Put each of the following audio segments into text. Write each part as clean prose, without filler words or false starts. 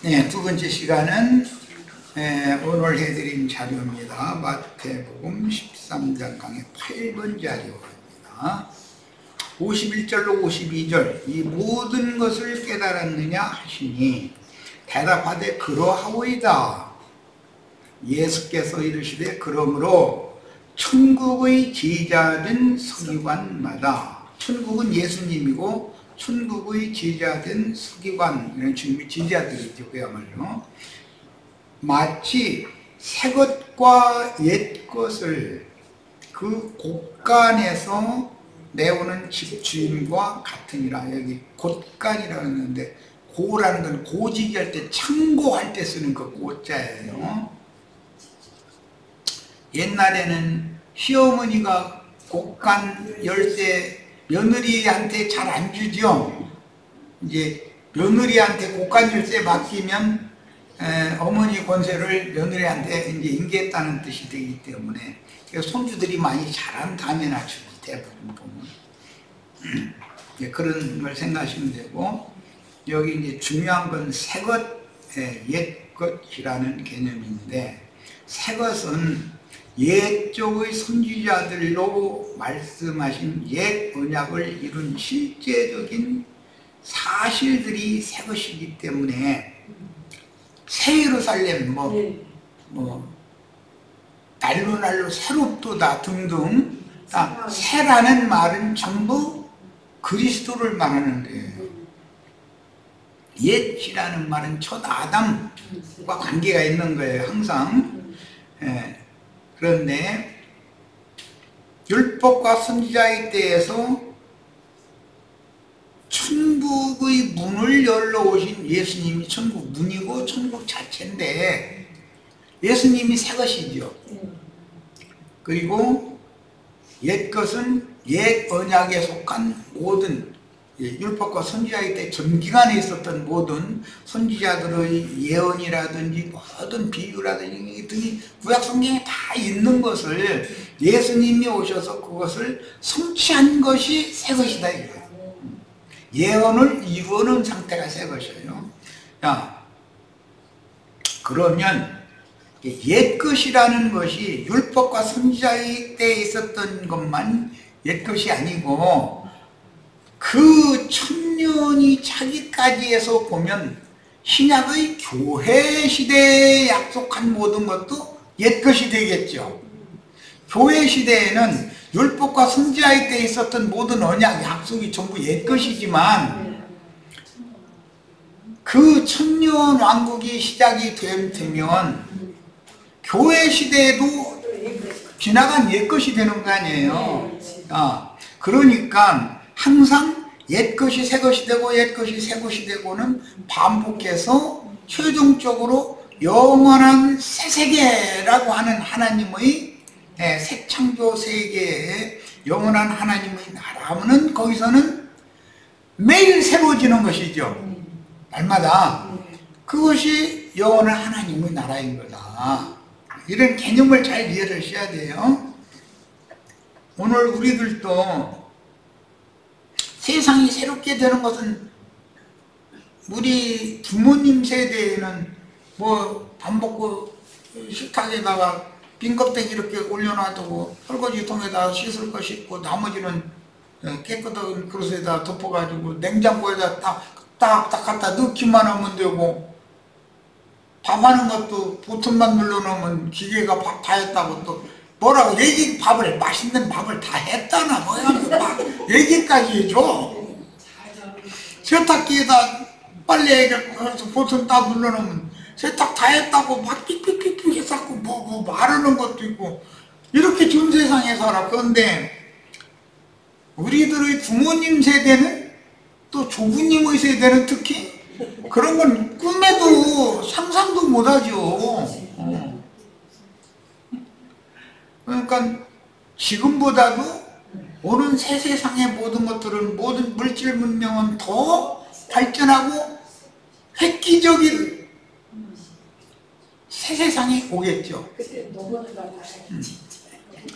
네, 두 번째 시간은 오늘 해드린 자료입니다. 마태복음 13장 강의 8번 자료입니다. 51절로 52절 이 모든 것을 깨달았느냐 하시니 대답하되 그러하오이다. 예수께서 이르시되 그러므로 천국의 제자된 서기관마다, 천국은 예수님이고 천국의 제자된 서기관, 이런 제자들이죠. 그야말로 마치 새 것과 옛 것을 그 곳간에서 내오는 집주인과 같으니라. 여기 곳간이라고 했는데, 고라는 건 고지기할 때, 창고할 때 쓰는 그 고자예요. 옛날에는 시어머니가 곳간 열쇠 며느리한테 잘 안 주죠. 이제 며느리한테 곳간 열쇠 맡기면 어머니 권세를 며느리한테 이제 인계했다는 뜻이 되기 때문에 손주들이 많이 잘한 다음에나 주고, 대부분 보면 그런 걸 생각하시면 되고, 여기 이제 중요한 건 새 것, 옛 것이라는 개념인데, 새 것은 옛 쪽의 선지자들로 말씀하신 옛 언약을 이룬 실제적인 사실들이 새 것이기 때문에, 새 예루살렘, 날로 새롭도다 등등, 새라는 말은 전부 그리스도를 말하는 거예요. 옛이라는 말은 첫 아담과 관계가 있는 거예요, 항상. 그런데 율법과 선지자의 때에서 천국의 문을 열러 오신 예수님이 천국 문이고 천국 자체인데, 예수님이 새 것이죠. 그리고 옛 것은 옛 언약에 속한 모든, 율법과 선지자의 때 전기간에 있었던 모든 선지자들의 예언이라든지 모든 비유라든지 등이 구약 성경에 다 있는 것을 예수님이 오셔서 그것을 성취한 것이 새 것이다 이거예요. 예언을 이루어놓은 상태가 새 것이에요. 자, 그러면 옛 것이라는 것이 율법과 선지자의 때에 있었던 것만 옛 것이 아니고, 그 천년이 차기까지 해서 보면 신약의 교회 시대에 약속한 모든 것도 옛 것이 되겠죠. 교회 시대에는 율법과 선지자의 때에 있었던 모든 언약, 약속이 전부 옛 것이지만, 그 천년 왕국이 시작이 되면 교회 시대에도 지나간 옛 것이 되는 거 아니에요. 그러니까 항상 옛 것이 새 것이 되고 옛 것이 새 것이 되고는 반복해서 최종적으로 영원한 새 세계라고 하는 하나님의 새 창조 세계에 영원한 하나님의 나라는, 거기서는 매일 새로워지는 것이죠. 날마다. 그것이 영원한 하나님의 나라인 거다. 이런 개념을 잘 이해를 하셔야 돼요. 오늘 우리들도 세상이 새롭게 되는 것은, 우리 부모님 세대에는 밥 먹고 식탁에다가 빈 껍데기 이렇게 올려놔두고 설거지통에다 씻을 거 씻고, 나머지는 깨끗한 그릇에다 덮어가지고 냉장고에다 딱 갖다 넣기만 하면 되고, 밥하는 것도 버튼만 눌러놓으면 기계가 밥 다 했다고 또 뭐라고 밥을, 맛있는 밥을 다 했다나 뭐야, 얘기까지 해줘. 세탁기에다 빨래해서 버튼 딱 눌러놓으면 세탁 다 했다고 막 삑삑삑삑 해갖고 뭐 마르는 것도 있고, 이렇게 전 세상에 살아. 그런데 우리들의 부모님 세대는, 또 조부님의 세대는 특히 그런 건 꿈에도 상상도 못하죠. 그러니까 지금보다도 오는 새 세상의 모든 것들은, 모든 물질 문명은 더 발전하고 획기적인 새 세상이 오겠죠.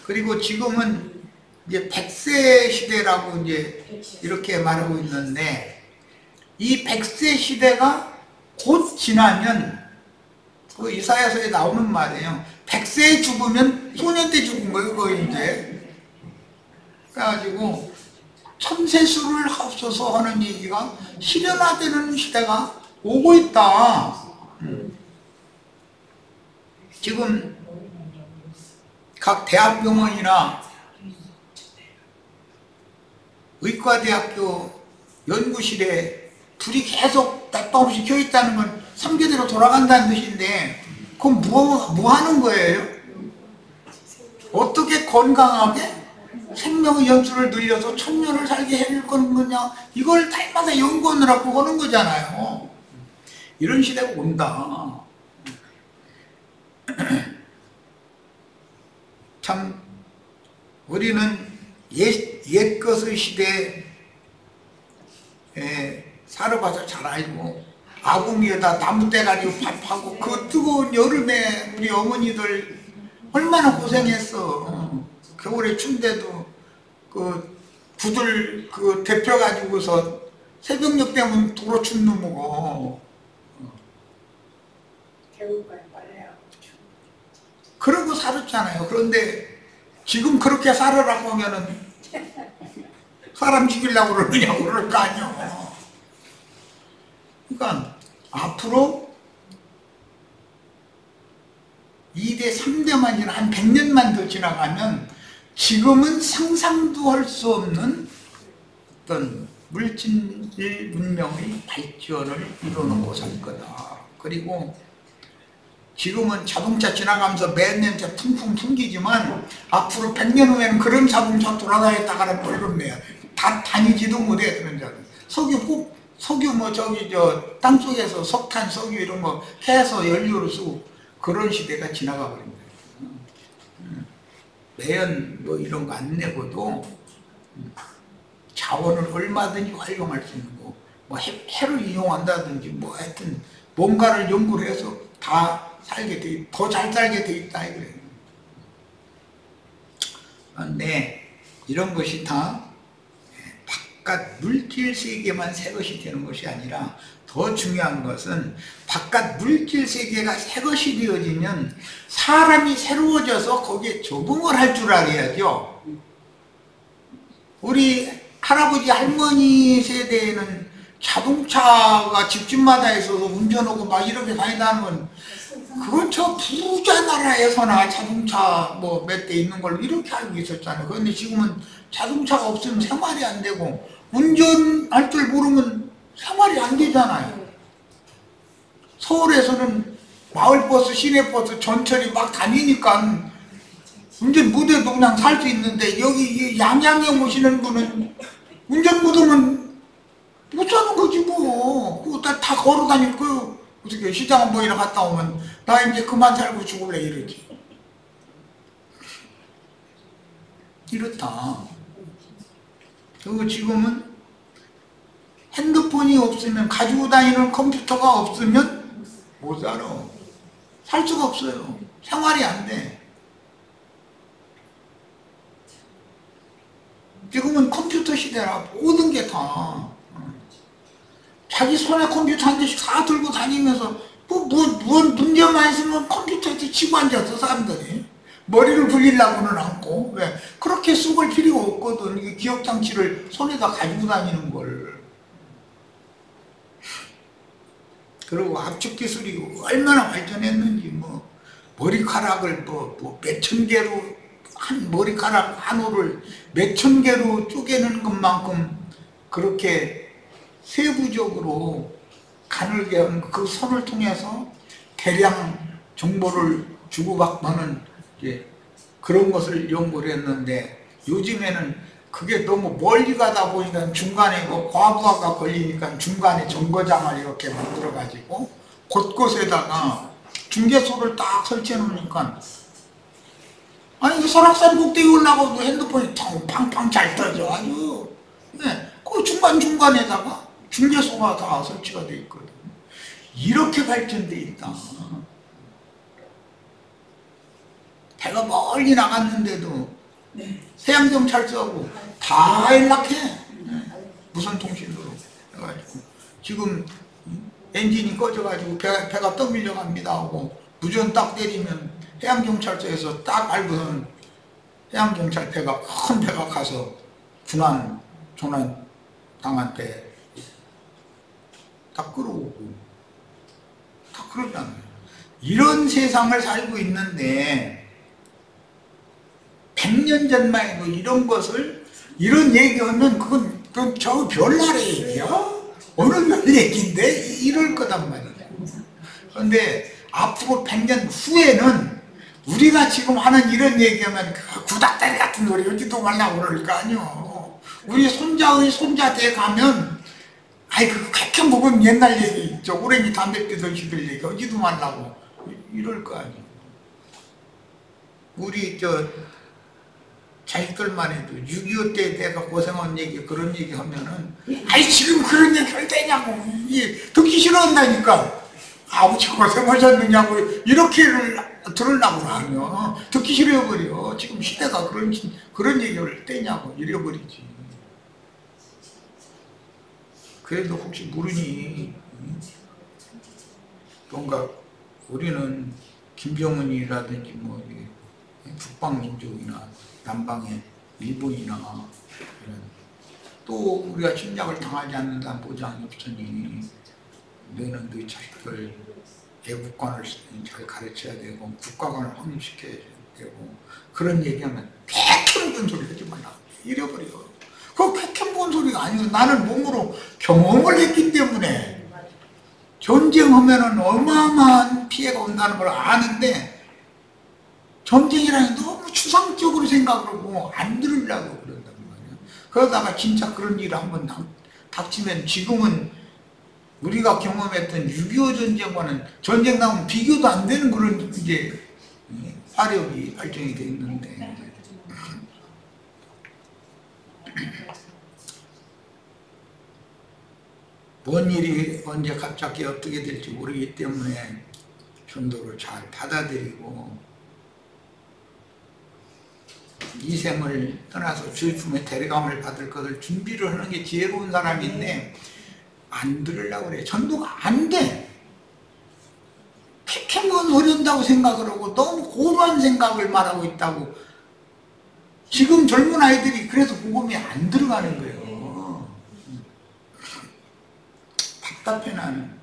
그리고 지금은 이제 100세 시대라고 이제 이렇게 말하고 있는데, 이 100세 시대가 곧 지나면 그 이사야서에 나오는 말이에요. 100세에 죽으면 소년 때 죽은 거예요. 거의 이제. 그래가지고 천세수를 합쳐서 하는 얘기가 실현화되는 시대가 오고 있다. 지금 각 대학병원이나 의과대학교 연구실에 불이 계속 닷없이 켜 있다는 건 3교대로 돌아간다는 뜻인데, 그건 뭐 하는 거예요? 어떻게 건강하게 생명의 연수를 늘려서 1000년을 살게 해줄 거냐, 이걸 달마다 연구하느라고 하는 거잖아요. 이런 시대가 온다. 참 우리는 옛 것의 시대에 살아봐서 잘 알고, 아궁이에다 나무 떼가지고 밥하고 그 뜨거운 여름에 우리 어머니들 얼마나 고생했어. 겨울에 춘데도 그 구들 그 데펴가지고서 새벽녘 되면 도로 춥는 거고. 그러고 살았잖아요. 그런데 지금 그렇게 살으라고 하면은 사람 죽이려고 그러느냐고 그럴 거 아니요. 그러니까 앞으로 2대, 3대만 지나 한 100년만 더 지나가면 지금은 상상도 할 수 없는 어떤 물질 문명의 발전을 이뤄놓고 살 거다. 그리고 지금은 자동차 지나가면서 맨냄새 풍풍 풍기지만 앞으로 100년 후에는 그런 자동차 돌아다녔다가는 모르겠네요. 다 다니지도 못해. 그런 자들. 석유 뭐 저기 저 땅속에서 석탄, 석유 이런 거 해서 연료로 쓰고 그런 시대가 지나가 버립니다. 매연 뭐 이런 거 안 내고도 자원을 얼마든지 활용할 수 있는 거, 뭐 해를 이용한다든지 뭐 하여튼 뭔가를 연구를 해서 다 살게 돼, 더 잘 살게 돼 있다 이거예요. 그런데 이런 것이 다 바깥 물질 세계만 새 것이 되는 것이 아니라 더 중요한 것은 바깥 물질 세계가 새 것이 되어지면 사람이 새로워져서 거기에 적응을 할 줄 알아야죠. 우리 할아버지 할머니 세대에는 자동차가 집집마다 있어서 운전하고 막 이렇게 다닌다는 건, 그건 저 부자 나라에서나 자동차 뭐 몇 대 있는 걸로 이렇게 알고 있었잖아요. 그런데 지금은 자동차가 없으면 생활이 안 되고 운전할 줄 모르면 생활이 안 되잖아요. 서울에서는 마을버스, 시내버스 전철이 막 다니니까 운전 못해도 그냥 살 수 있는데, 여기 양양에 오시는 분은 운전 못하면 못 사는 거지 뭐. 그거 다 걸어 다닐 거요. 어떻게 시장 보이러 갔다 오면 나 이제 그만 살고 죽을래 이러지. 이렇다. 그리고 지금은 핸드폰이 없으면, 가지고 다니는 컴퓨터가 없으면 못 살아. 살 수가 없어요. 생활이 안 돼. 지금은 컴퓨터 시대라 모든 게 다. 자기 손에 컴퓨터 한 대씩 다 들고 다니면서 뭔 문제만 있으면 컴퓨터에 치고 앉아서 사람들이 머리를 굴리려고는 않고. 왜? 그렇게 쑥을 필요가 없거든. 이게 기억장치를 손에다 가지고 다니는 걸. 그리고 압축 기술이 얼마나 발전했는지, 뭐 머리카락을 뭐 몇천 개로, 한 머리카락 한 호를 몇천 개로 쪼개는 것만큼 그렇게 세부적으로 가늘게 한 그 선을 통해서 대량 정보를 주고받는 그런 것을 연구를 했는데, 요즘에는 그게 너무 멀리 가다 보니까 중간에 뭐 과부하가 걸리니까 중간에 정거장을 이렇게 만들어 가지고 곳곳에다가 중계소를 딱 설치해 놓으니까, 아니 그 설악산 꼭대기 올라가도 핸드폰이 팡팡 잘 떠져 아주. 네, 그 중간중간에다가 중계소가 다 설치가 돼 있거든. 이렇게 발전돼 있다. 배가 멀리 나갔는데도 해양경찰서하고 다 연락해. 무선 통신으로 해가지고 지금 엔진이 꺼져가지고 배가 떠밀려 갑니다 하고 무전 딱 때리면 해양경찰서에서 딱 알고서는 해양경찰 배가 큰 배가 가서 조난 당한 때 다 끌어오고 다 그러잖아요. 이런 세상을 살고 있는데 100년 전만 해도 이런 것을 이런 얘기하면 그건 저 별나라의 얘기야? 어느 별 얘기인데 이럴 거단 말이야. 그런데 앞으로 100년 후에는 우리가 지금 하는 이런 얘기하면 그 구닥다리 같은 소리 하지도 말라고 그럴 거 아니요. 우리 손자의 손자 때 가면 아이 그 쾌쾌 먹은 옛날 얘기 저 오랭이 담배 피던 시들 얘기 하지도 말라고 이럴 거 아니에요. 우리 저 자식들만 해도 6.25 때 내가 고생한 얘기 그런 얘기 하면은 아이 지금 그런 얘기 할 때냐고 듣기 싫어한다니까. 아버지 고생하셨느냐고 이렇게 들으려고 하면 듣기 싫어버려. 지금 시대가 그런 얘기를 때냐고 이래버리지. 그래도 혹시 모르니 뭔가 우리는 김정은이라든지 뭐 북방민족이나 남방의 일본이나 이런 또 우리가 침략을 당하지 않는다는 보장이 없으니 너희는 너희 자식들 애국관을 잘 가르쳐야 되고 국가관을 확립시켜야 되고 그런 얘기하면 쾌쾌한 소리 하지 말라고 이래버려. 그 쾌쾌한 소리가 아니고 나는 몸으로 경험을 했기 때문에 전쟁하면은 어마어마한 피해가 온다는 걸 아는데 전쟁이라니 너무 추상적으로 생각하고 안 들으려고 그런단 말이야. 그러다가 진짜 그런 일이 한번 닥치면 지금은 우리가 경험했던 6.25 전쟁과는 전쟁 나오면 비교도 안 되는 그런 이제 화력이 발전이 돼 있는데 뭔 일이 언제 갑자기 어떻게 될지 모르기 때문에 전도를 잘 받아들이고 이 생을 떠나서 주의 품에 데려감을 받을 것을 준비를 하는 게 지혜로운 사람인데 안 들으려고 그래. 전도가 안 돼. 쾌쾌한 소리 한다고 생각을 하고 너무 고루한 생각을 말하고 있다고. 지금 젊은 아이들이 그래서 복음이 안 들어가는 거예요. 답답해 나는.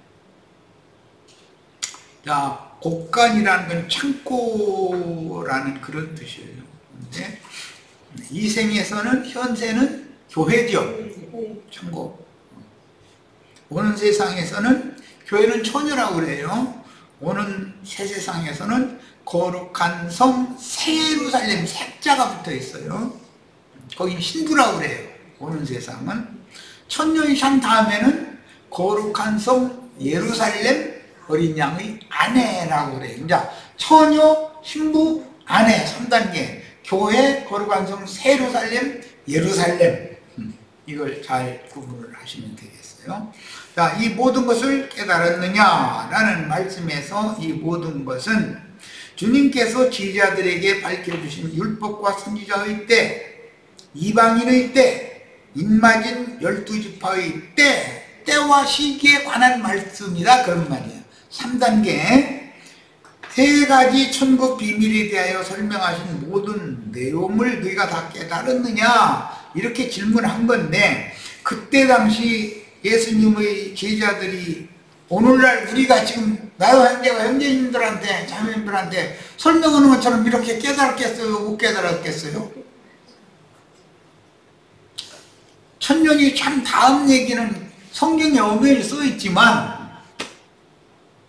자, 곡간이라는 건 창고라는 그런 뜻이에요. 근데 이 생에서는 현세는 교회죠. 창고. 오는 세상에서는 교회는 처녀라고 그래요. 오는 새 세상에서는 거룩한 성 새예루살렘 색자가 붙어 있어요. 거기 신부라고 그래요. 오는 세상은 천년이 산 다음에는 거룩한 성 예루살렘 어린 양의 아내라고 그래요. 이제 처녀, 신부, 아내 3단계 교회, 거룩한 성 새예루살렘, 예루살렘 이걸 잘 구분을 하시면 되겠어요. 자, 이 모든 것을 깨달았느냐라는 말씀에서 이 모든 것은 주님께서 지지자들에게 밝혀주신 율법과 선지자의 때, 이방인의 때, 인마진 12지파의 때와 시기에 관한 말씀이다 그런 말이에요. 3단계 세 가지 천국 비밀에 대하여 설명하신 모든 내용을 너희가 다 깨달았느냐 이렇게 질문한 건데 그때 당시 예수님의 제자들이 오늘날 우리가 지금 나와 형제님들한테 자매님들한테 설명하는 것처럼 이렇게 깨달았겠어요? 못 깨달았겠어요? 천년이 참 다음 얘기는 성경에 엄연히 써있지만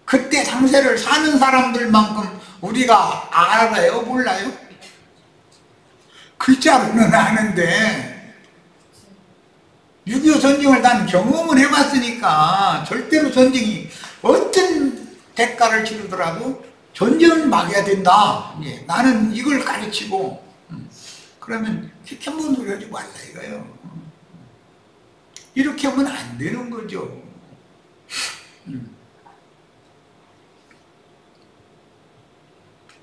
그때 당세를 사는 사람들만큼 우리가 알아요? 몰라요? 글자로는 아는데 6.25 전쟁을 난 경험을 해봤으니까 절대로 전쟁이 어떤 대가를 치르더라도 전쟁을 막아야 된다. 예, 나는 이걸 가르치고 그러면 쾌쾌한 소리 하지 말라 이거예요. 이렇게 하면 안 되는 거죠.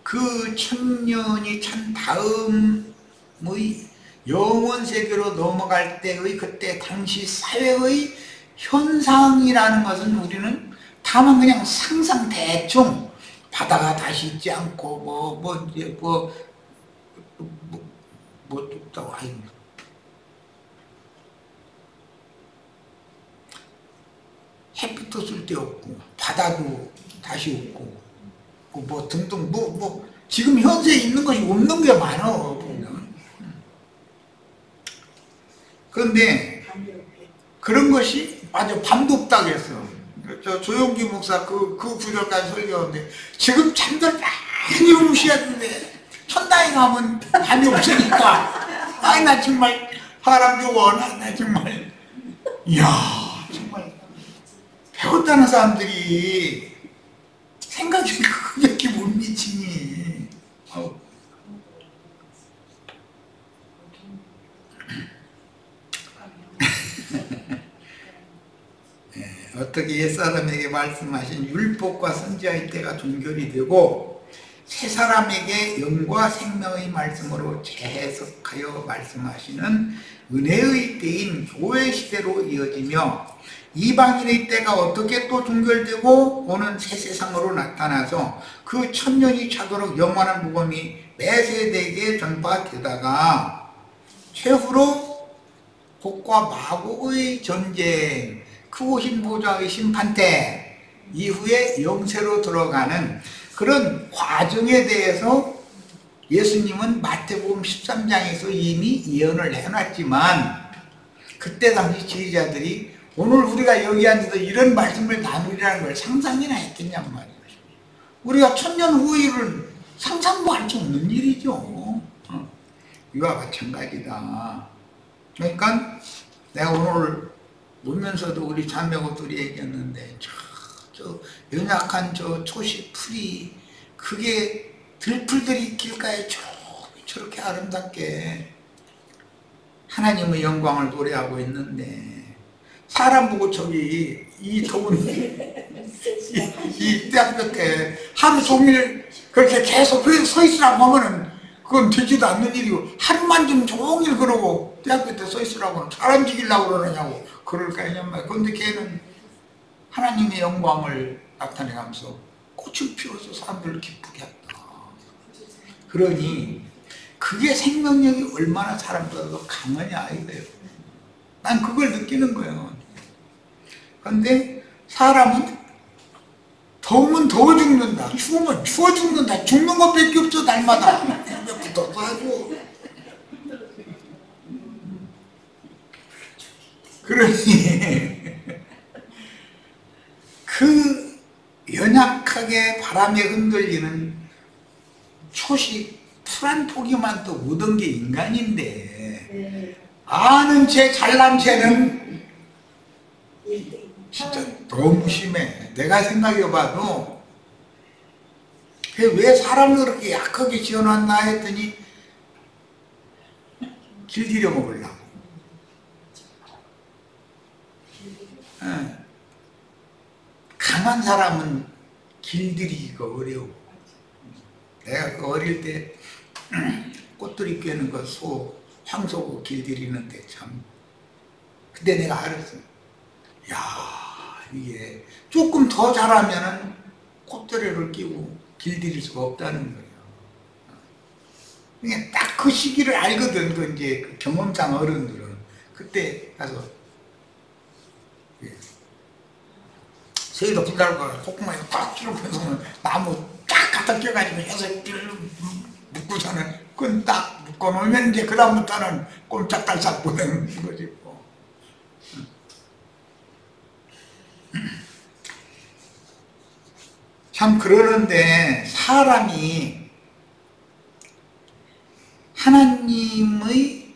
그 천년이 찬 다음의 영원 세계로 넘어갈 때의 그때 당시 사회의 현상이라는 것은 우리는 다만 그냥 상상 대충 바다가 다시 있지 않고 뭐 뚝다고 아이고. 햇빛도 쓸데없고 바다도 다시 없고 뭐 등등 지금 현재에 있는 것이 없는 게 많아. 그런데 그런 것이 맞아 밤도 없다고 했어. 저 조용기 목사 그 구절까지 설교하는데 지금 잠들 많이 무시하는데 천당에 가면 밤이 없으니까 아이 나 정말 사람 좋아 나 정말 이야 정말 배웠다는 사람들이 생각이 그렇게 못 미치니. 어떻게 옛사람에게 말씀하신 율법과 선지자의 때가 종결이 되고 새 사람에게 영과 생명의 말씀으로 재해석하여 말씀하시는 은혜의 때인 교회 시대로 이어지며 이방인의 때가 어떻게 또 종결되고 오는 새 세상으로 나타나서 그 천년이 차도록 영원한 복음이 매 세대에게 전파되다가 최후로 복과 마곡의 전쟁, 크고 흰 보좌의 심판대 이후에 영세로 들어가는 그런 과정에 대해서 예수님은 마태복음 13장에서 이미 예언을 해놨지만 그때 당시 지휘자들이 오늘 우리가 여기 앉아서 이런 말씀을 나누리라는 걸 상상이나 했겠냔 말이에요. 우리가 천년 후일은 상상도 할 수 없는 일이죠. 이와 마찬가지다. 그러니까 내가 오늘 오면서도 우리 자매고들이 얘기했는데 저 연약한 저 초식 풀이 그게 들풀들이 길가에 저렇게 아름답게 하나님의 영광을 노래하고 있는데 사람 보고 저기 이 더운 이 대학교 때 하루 종일 그렇게 계속 서 있으라고 하면은 그건 되지도 않는 일이고 하루만 좀 종일 그러고 대학교 때 서 있으라고 사람 죽이려고 그러느냐고 그럴까 했냔. 그런데 걔는 하나님의 영광을 나타내면서 꽃을 피워서 사람들을 기쁘게 했다. 그러니 그게 생명력이 얼마나 사람보다 더 강하냐 이거예요. 난 그걸 느끼는 거예요. 그런데 사람은 더우면 더워 죽는다, 추우면 추워 죽는다. 죽는 것밖에 없어 날마다. 붙어서 하고. 그러니 그 연약하게 바람에 흔들리는 초식 풀 한 포기만 또 얻은 게 인간인데 아는 채 잘난 채는 진짜 너무 심해. 내가 생각해봐도 왜 사람을 그렇게 약하게 지어놨나 했더니 길들여 먹으려고. 강한 사람은 길들이기가 어려워. 내가 그 어릴 때 꽃들이 꿰는 거 황소 길들이는데 참 그때 내가 알았어. 야 이게 조금 더 잘하면은 꽃들을 끼고 길들일 수가 없다는 거예요. 그냥 딱 그 시기를 알거든. 그 이제 그 경험상 어른들은 그때 가서 새우도 불달고 콧구멍에 꽉 찔러서 나무 딱 갖다 껴가지고 해서 묶고서는 그건 딱 묶어놓으면 이제 그다음부터는 꼼짝달싹 보내는 거지 뭐. 참 그러는데 사람이 하나님의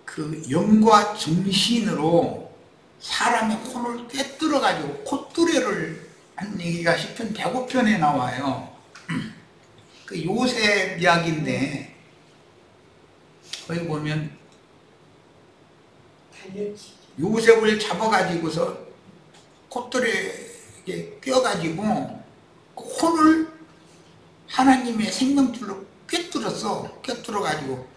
그 영과 정신으로 사람의 혼을 꿰뚫어가지고 콧두레를 한 얘기가 시편 105편에 나와요. 그 요셉 이야기인데 거기 보면 요셉을 잡아가지고서 콧두레에 껴가지고 그 혼을 하나님의 생명줄로 꿰뚫어가지고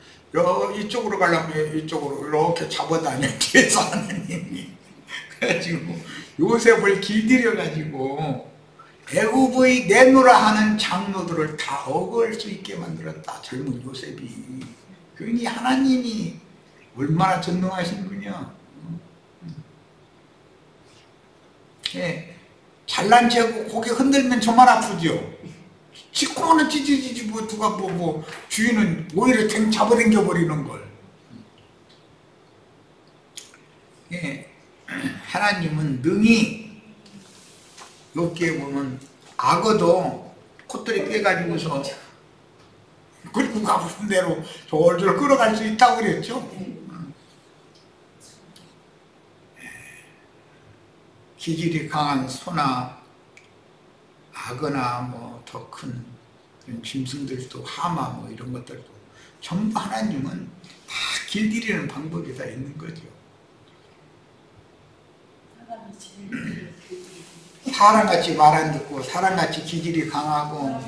이쪽으로 가려면 이쪽으로 이렇게 잡아다녀 뒤에서 하나님이. 그래가지고 요셉을 길들여 가지고 애굽의 내노라 하는 장로들을 다 억을 수 있게 만들었다. 젊은 요셉이. 그러니 하나님이 얼마나 전능하신 분이야. 예, 잘난 체하고 고개 흔들면 저만 아프죠. 시커먼 찌찌찌찌 뭐 누가 뭐 주인은 오히려 잡아당겨 버리는 걸. 예, 하나님은 능히 여기에 보면 악어도 콧들이 빼가지고서 그리고 가보는 대로 졸졸 끌어갈 수 있다고 그랬죠. 기질이 강한 소나 악어나 뭐 더 큰 짐승들도 하마 뭐 이런 것들도 전부 하나님은 다 길들이는 방법이 다 있는 거죠. 사람같이 말 안 듣고 사람같이 기질이 강하고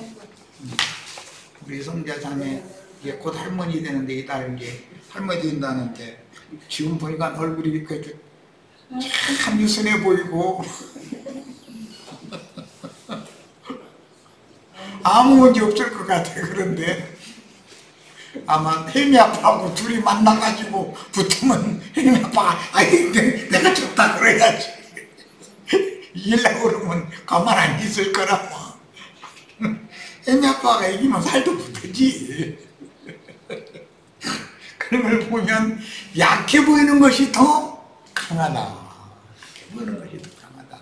우리 성자 자매 이제 곧 할머니 되는데 이달 이제 할머니 된다는데 지금 보니까 얼굴이 참 유순해 보이고 아무 문제 없을 것 같아. 그런데 아마 혜미 아빠하고 둘이 만나가지고 붙으면 혜미 아빠가 아이 내가 좋다 그래야지 이기려고 그러면 가만 안 있을 거라고. 혜미 아빠가 이기면 살도 붙지. 그런 걸 보면 약해 보이는 것이 더 강하다. 약해 보이는 것이 더 강하다.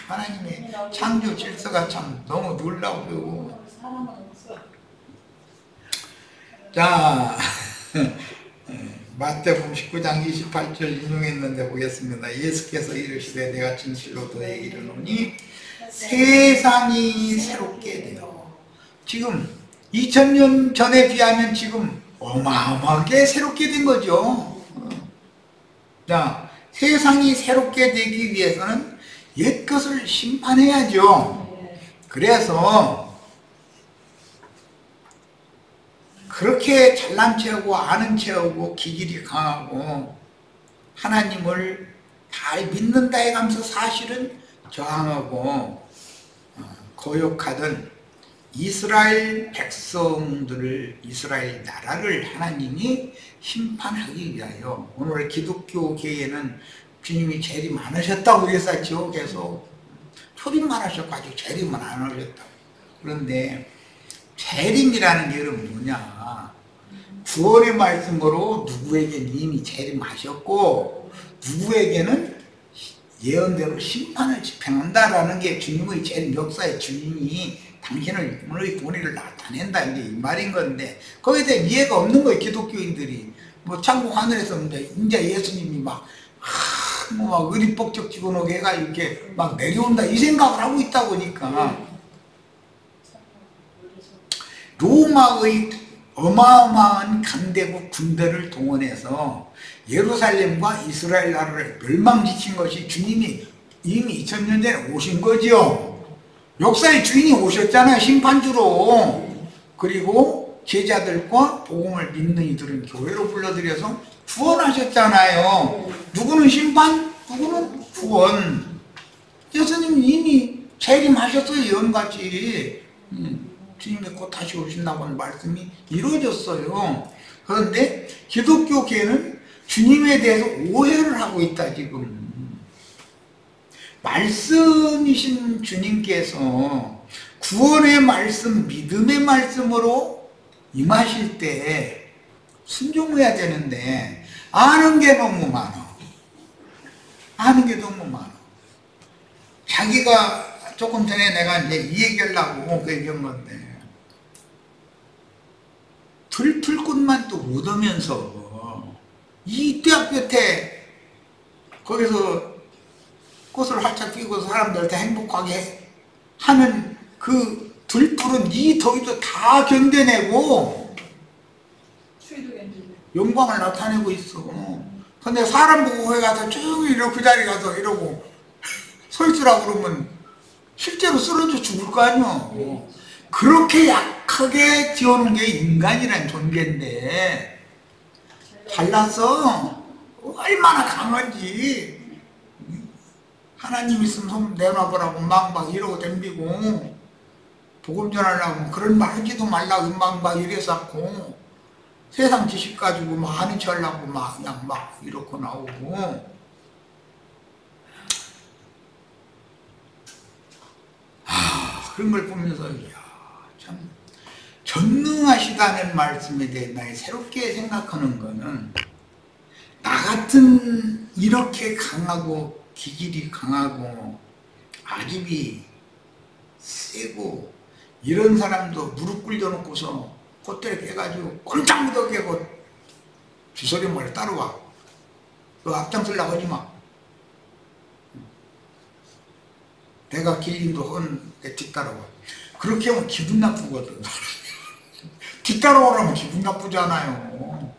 하나님의 창조 질서가 참 너무 놀라워요. 자, 마태복음 19장 28절 인용했는데 보겠습니다. 예수께서 이르시되 내가 진실로 너에게 이르노니 세상이 새롭게 되어, 지금 2000년 전에 비하면 지금 어마어마하게 새롭게 된 거죠. 자, 세상이 새롭게 되기 위해서는 옛 것을 심판해야죠. 그래서 그렇게 잘난 체하고 아는 체하고 기질이 강하고 하나님을 잘 믿는다 해가면서 사실은 저항하고 거역하던 이스라엘 백성들을, 이스라엘 나라를 하나님이 심판하기 위하여, 오늘 기독교계에는 주님이 재림 안 하셨다고 그랬었죠. 계속 초림만 하셨가지고 재림은 안 하셨다고. 그런데 재림이라는 게 여러분 뭐냐, 구원의 말씀으로 누구에게는 이미 재림하셨고 누구에게는 예언대로 심판을 집행한다라는 게 주님의 재림 역사의 주인이 당신의 본의를 나타낸다, 이게 이 말인 건데, 거기에 대한 이해가 없는 거예요. 기독교인들이 뭐 천국 하늘에서 이제 예수님이 막 의리뻑적 집어넣게 해가지고 이렇게 막 내려온다 이 생각을 하고 있다 보니까 로마의 어마어마한 강대국 군대를 동원해서 예루살렘과 이스라엘 나라를 멸망시킨 것이 주님이 이미 2000년 전에 오신 거지요. 역사의 주인이 오셨잖아요, 심판주로. 그리고 제자들과 복음을 믿는 이들은 교회로 불러들여서 구원하셨잖아요. 누구는 심판, 누구는 구원. 예수님이 이미 재림하셨어요, 예언같이. 주님이 곧 다시 오신다고 하는 말씀이 이루어졌어요. 그런데 기독교계는 주님에 대해서 오해를 하고 있다, 지금. 말씀이신 주님께서 구원의 말씀, 믿음의 말씀으로 임하실 때 순종해야 되는데 아는 게 너무 많아. 아는 게 너무 많아. 자기가 조금 전에 내가 이제 이 얘기하려고 그 얘기한 건데, 들풀꽃만 또 얻으면서 이 떼약볕에 거기서 꽃을 활짝 피우고 사람들한테 행복하게 하는 그 들풀은 이 더위도 다 견뎌내고 영광을 나타내고 있어. 근데 사람 보고 거기 가서 쭉 이러고 그 자리 가서 이러고 서 있으라고 그러면 실제로 쓰러져 죽을 거 아니야. 그렇게 약하게 지어놓은 게 인간이란 존재인데, 잘났어. 얼마나 강한지. 하나님 있으면 손 내놔보라고 막 이러고 덤비고 복음 전하려고 그런 말 하지도 말라고 막 이래서고 세상 지식 가지고 막 아는 체 하려고 막 그냥 막 이렇게 나오고 그런 걸 보면서 참 전능하시다는 말씀에 대해 나 새롭게 생각하는 거는 나 같은 이렇게 강하고 기질이 강하고 아집이 세고 이런 사람도 무릎 꿇려놓고서 콧대를 깨가지고 꼼짝 못하게 깨고 주소리 말 따라와. 너 앞장서려고 하지마. 내가 길림도 헌내 뒤따라와. 그렇게 하면 기분 나쁘거든. 뒤따라오라면 기분 나쁘잖아요.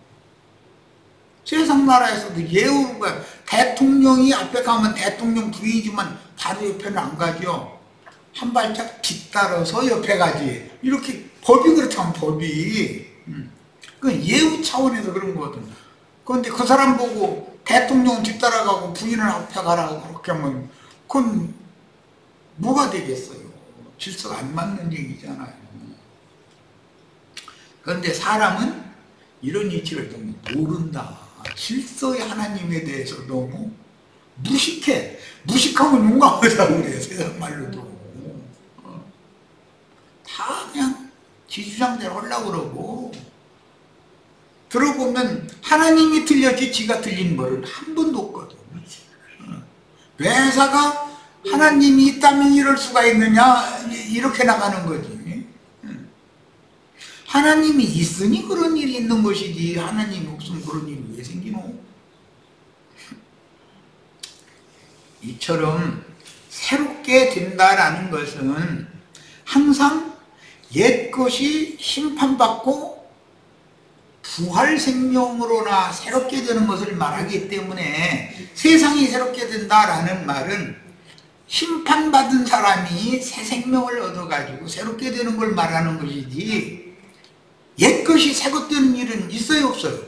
세상 나라에서도 예우가 대통령이 앞에 가면 대통령 부인이지만 바로 옆에는 안 가죠. 한 발짝 뒤따라서 옆에 가지. 이렇게 법이 그렇다면 법이. 그건 예우 차원에서 그런 거거든. 그런데 그 사람 보고 대통령 뒤따라가고 부인은 앞에 가라고 그렇게 하면 그건 뭐가 되겠어요. 질서가 안 맞는 얘기잖아요. 그런데 사람은 이런 이치를 너무 모른다. 질서의 하나님에 대해서 너무 무식해. 무식하면 용감하다고 그래. 세상 말로도. 다 그냥 지주장대로 하려고 그러고 들어보면 하나님이 틀렸지 지가 틀린 거는 한 번도 없거든. 회사가 하나님이 있다면 이럴 수가 있느냐 이렇게 나가는 거지. 하나님이 있으니 그런 일이 있는 것이지 하나님이 없으면 그런 일이 왜 생기노? 이처럼 새롭게 된다라는 것은 항상 옛 것이 심판받고 부활 생명으로나 새롭게 되는 것을 말하기 때문에 세상이 새롭게 된다라는 말은 심판받은 사람이 새 생명을 얻어가지고 새롭게 되는 걸 말하는 것이지 옛 것이 새 것 되는 일은 있어요 없어요?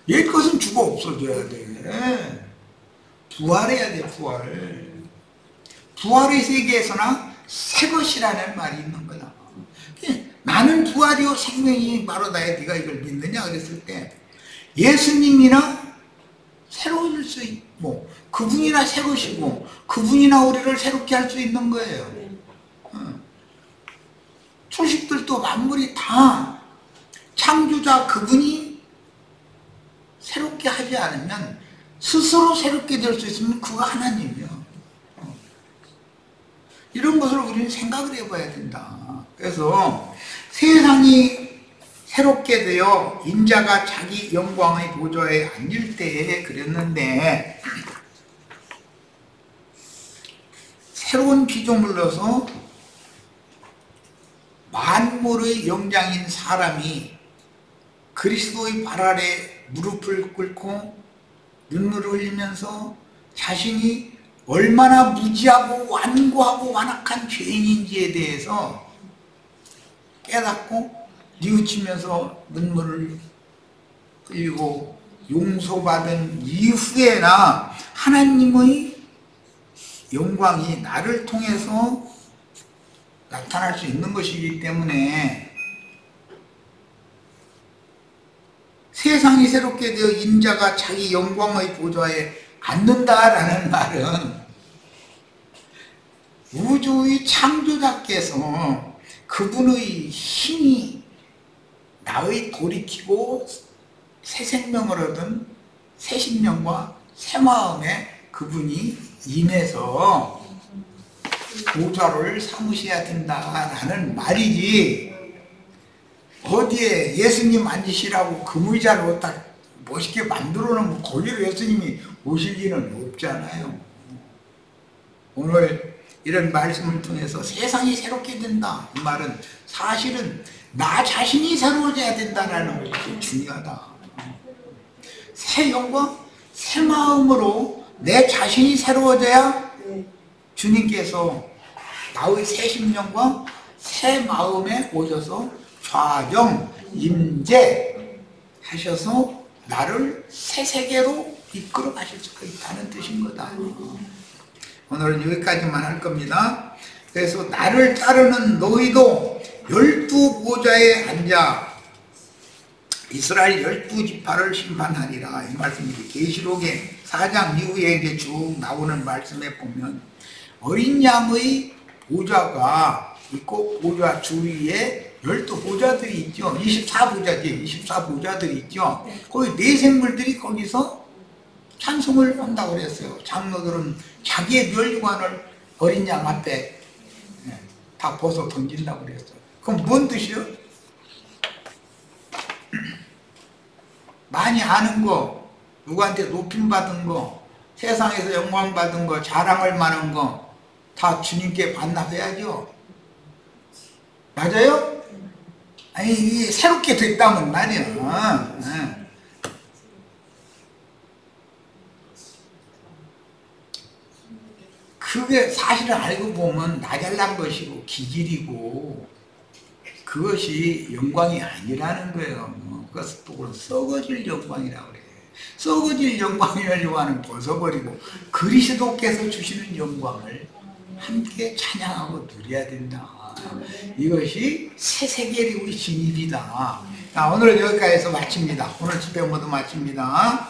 옛 것은 죽어 없어져야 돼. 부활해야 돼. 부활의 세계에서나 새 것이라는 말이 있는 거다. 나는 부활이요 생명이 바로 나의 네가 이걸 믿느냐 그랬을 때 예수님이나 새로워질 수 있고 그분이나 새 것이고 그분이나 우리를 새롭게 할 수 있는 거예요. 초식들도 만물이 다 창조자 그분이 새롭게 하지 않으면 스스로 새롭게 될 수 있으면 그가 하나님이야. 이런 것을 우리는 생각을 해봐야 된다. 그래서 세상이 새롭게 되어 인자가 자기 영광의 보좌에 앉을 때에 그랬는데 새로운 피조물로서 만물의 영장인 사람이 그리스도의 발 아래 무릎을 꿇고 눈물을 흘리면서 자신이 얼마나 무지하고 완고하고 완악한 죄인인지에 대해서 깨닫고 뉘우치면서 눈물을 흘리고 용서받은 이후에나 하나님의 영광이 나를 통해서 나타날 수 있는 것이기 때문에 세상이 새롭게 되어 인자가 자기 영광의 보좌에 앉는다라는 말은 우주의 창조자께서 그분의 힘이 나의 돌이키고 새 생명을 얻은 새 심령과 새 마음에 그분이 임해서 보좌를 삼으셔야 된다라는 말이지 어디에 예수님 앉으시라고 금의자를 딱 멋있게 만들어 놓으면 거기로 예수님이 오실 리는 없잖아요. 오늘 이런 말씀을 통해서 세상이 새롭게 된다 이 말은 사실은 나 자신이 새로워져야 된다는 것이 중요하다. 새 영광, 새 마음으로 내 자신이 새로워져야 주님께서 나의 새 심령과 새 마음에 오셔서 좌정, 임재 하셔서 나를 새 세계로 이끌어 가실 수가 있다는 뜻인 거다. 오늘은 여기까지만 할 겁니다. 그래서 나를 따르는 너희도 12보좌에 앉아 이스라엘 12지파를 심판하리라. 이 말씀이 계시록의 4장 이후에 이제 쭉 나오는 말씀에 보면 어린 양의 보좌가 있고 보좌 주위에 12보좌들이 있죠. 24보좌지. 24보좌들이 있죠. 거기 네 생물들이 거기서 찬송을 한다고 그랬어요. 장로들은 자기의 멸관을 어린 양 앞에 다 벗어 던진다고 그랬어요. 그럼 뭔 뜻이요? 많이 아는 거, 누구한테 높임 받은 거, 세상에서 영광 받은 거, 자랑할 만한 거 다 주님께 반납해야죠. 맞아요? 아니 이게 새롭게 됐다면 말이야. 그게 사실을 알고 보면 나 잘난 것이고 기질이고 그것이 영광이 아니라는 거예요. 그것을 보고 썩어질 영광이라고 그래요. 썩어질 영광이라고 하는 벗어버리고 그리스도께서 주시는 영광을 함께 찬양하고 누려야 된다. 이것이 새 세계의 우리 진입이다. 오늘은 여기까지 해서 마칩니다. 오늘 집회 모두 마칩니다.